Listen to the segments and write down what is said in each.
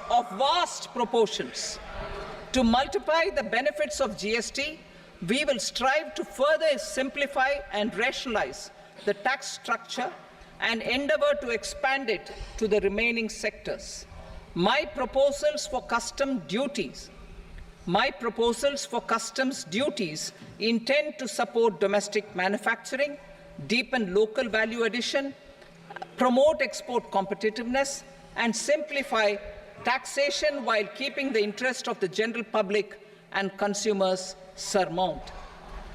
of vast proportions. To multiply the benefits of GST, we will strive to further simplify and rationalize the tax structure and endeavour to expand it to the remaining sectors. My proposals for customs duties intend to support domestic manufacturing, deepen local value addition, promote export competitiveness, and simplify taxation while keeping the interest of the general public and consumers surmount.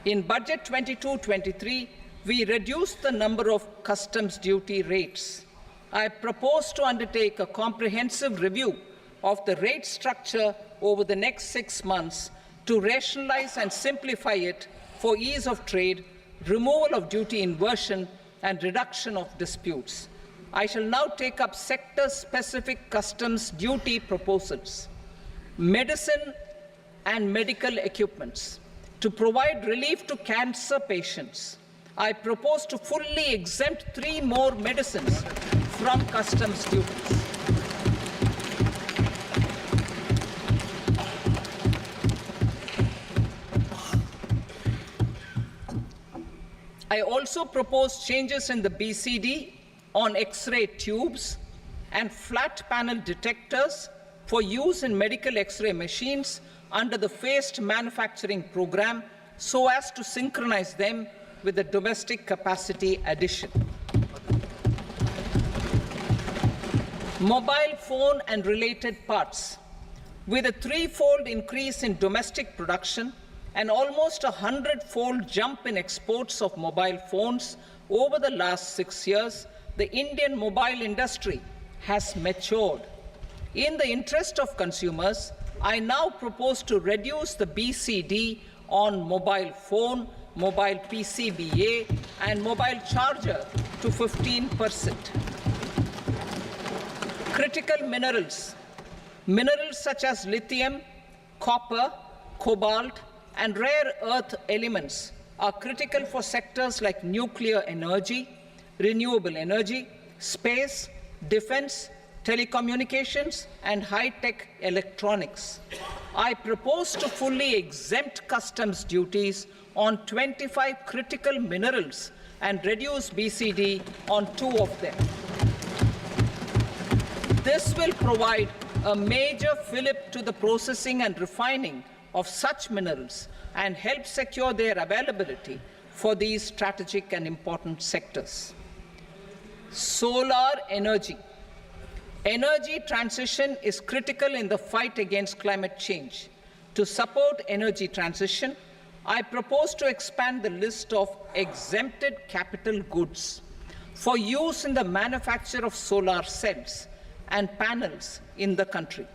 In Budget 22-23, we reduced the number of customs duty rates. I propose to undertake a comprehensive review of the rate structure over the next 6 months to rationalize and simplify it for ease of trade, removal of duty inversion, and reduction of disputes. I shall now take up sector-specific customs duty proposals. Medicine and medical equipments. To provide relief to cancer patients, I propose to fully exempt 3 more medicines from customs duties. I also propose changes in the BCD on X-ray tubes and flat panel detectors for use in medical X-ray machines under the phased manufacturing program so as to synchronize them with the domestic capacity addition. Mobile phone and related parts. With a 3-fold increase in domestic production and almost a 100-fold jump in exports of mobile phones over the last 6 years, the Indian mobile industry has matured. In the interest of consumers, I now propose to reduce the BCD on mobile phone, mobile PCBA, and mobile charger to 15%. Critical minerals. Minerals such as lithium, copper, cobalt, and rare earth elements are critical for sectors like nuclear energy, renewable energy, space, defense, telecommunications, and high-tech electronics. I propose to fully exempt customs duties on 25 critical minerals and reduce BCD on 2 of them. This will provide a major fillip to the processing and refining of such minerals and help secure their availability for these strategic and important sectors. Solar energy. Energy transition is critical in the fight against climate change. To support energy transition, I propose to expand the list of exempted capital goods for use in the manufacture of solar cells and panels in the country.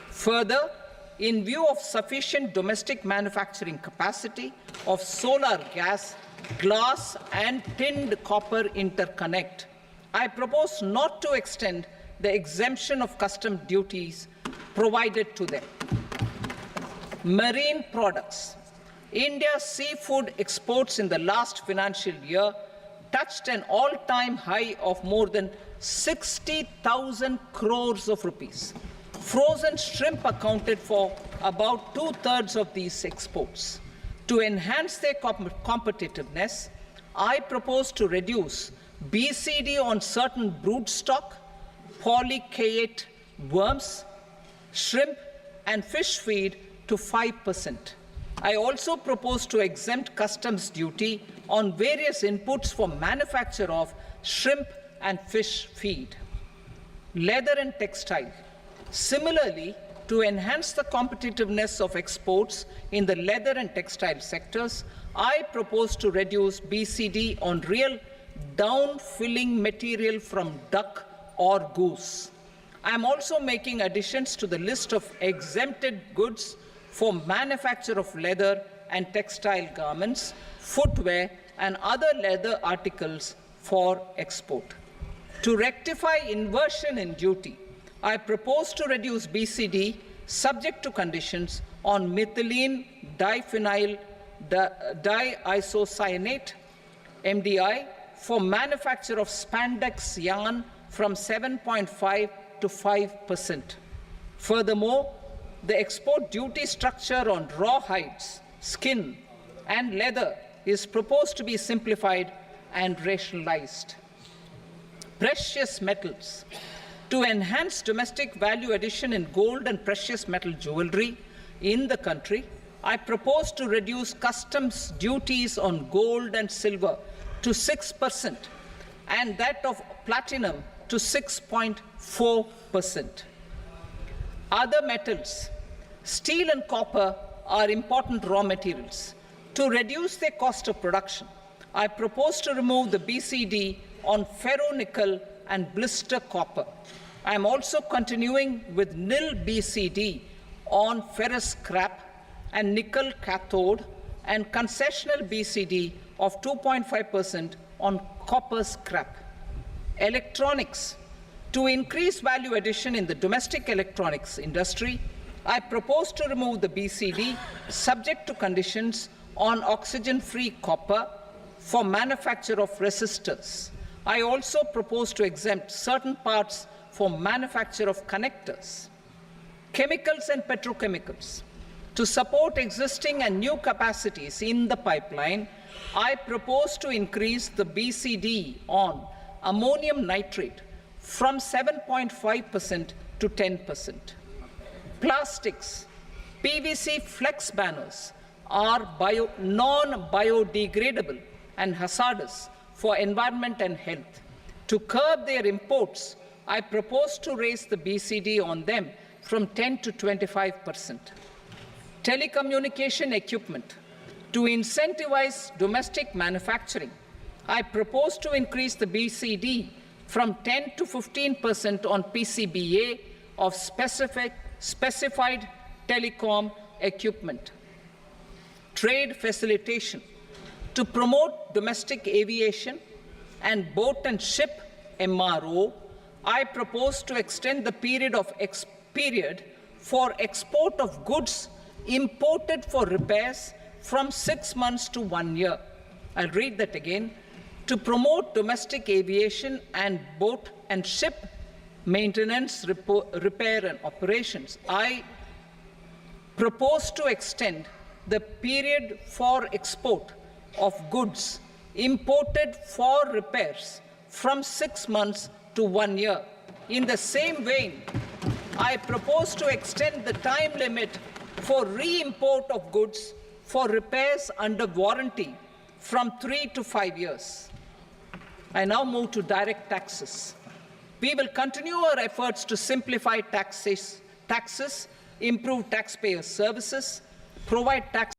Further, in view of sufficient domestic manufacturing capacity of solar gas, glass, and tinned copper interconnect, I propose not to extend the exemption of customs duties provided to them. Marine products. India's seafood exports in the last financial year touched an all-time high of more than 60,000 crores of rupees. Frozen shrimp accounted for about 2/3 of these exports. To enhance their competitiveness, I propose to reduce BCD on certain broodstock, polychaete worms, shrimp, and fish feed to 5%. I also propose to exempt customs duty on various inputs for manufacture of shrimp and fish feed. Leather and textile. Similarly, to enhance the competitiveness of exports in the leather and textile sectors, I propose to reduce BCD on real down-filling material from duck or goose. I am also making additions to the list of exempted goods for manufacture of leather and textile garments, footwear, and other leather articles for export. To rectify inversion in duty, I propose to reduce BCD subject to conditions on methylene diphenyl diisocyanate MDI for manufacture of spandex yarn from 7.5 to 5%. Furthermore, the export duty structure on raw hides, skin, and leather is proposed to be simplified and rationalized. Precious metals. To enhance domestic value addition in gold and precious metal jewelry in the country, I propose to reduce customs duties on gold and silver to 6% and that of platinum to 6.4%. Other metals, steel and copper, are important raw materials. To reduce their cost of production, I propose to remove the BCD on ferronickel and blister copper. I am also continuing with nil BCD on ferrous scrap and nickel cathode and concessional BCD of 2.5% on copper scrap. Electronics. To increase value addition in the domestic electronics industry, I propose to remove the BCD subject to conditions on oxygen-free copper for manufacture of resistors. I also propose to exempt certain parts for manufacture of connectors. Chemicals and petrochemicals. To support existing and new capacities in the pipeline, I propose to increase the BCD on ammonium nitrate from 7.5% to 10%. Plastics. PVC flex banners are non-biodegradable and hazardous for environment and health. To curb their imports, I propose to raise the BCD on them from 10 to 25%. Telecommunication equipment. To incentivize domestic manufacturing, I propose to increase the BCD from 10 to 15% on PCBA of specified telecom equipment. Trade facilitation. To promote domestic aviation and boat and ship MRO, I propose to extend the period for export of goods imported for repairs from 6 months to 1 year. I'll read that again. To promote domestic aviation and boat and ship maintenance, repair and operations, I propose to extend the period for export of goods imported for repairs from 6 months to 1 year. In the same vein, I propose to extend the time limit for re-import of goods for repairs under warranty from 3 to 5 years. I now move to direct taxes. We will continue our efforts to simplify taxes, improve taxpayer services, provide tax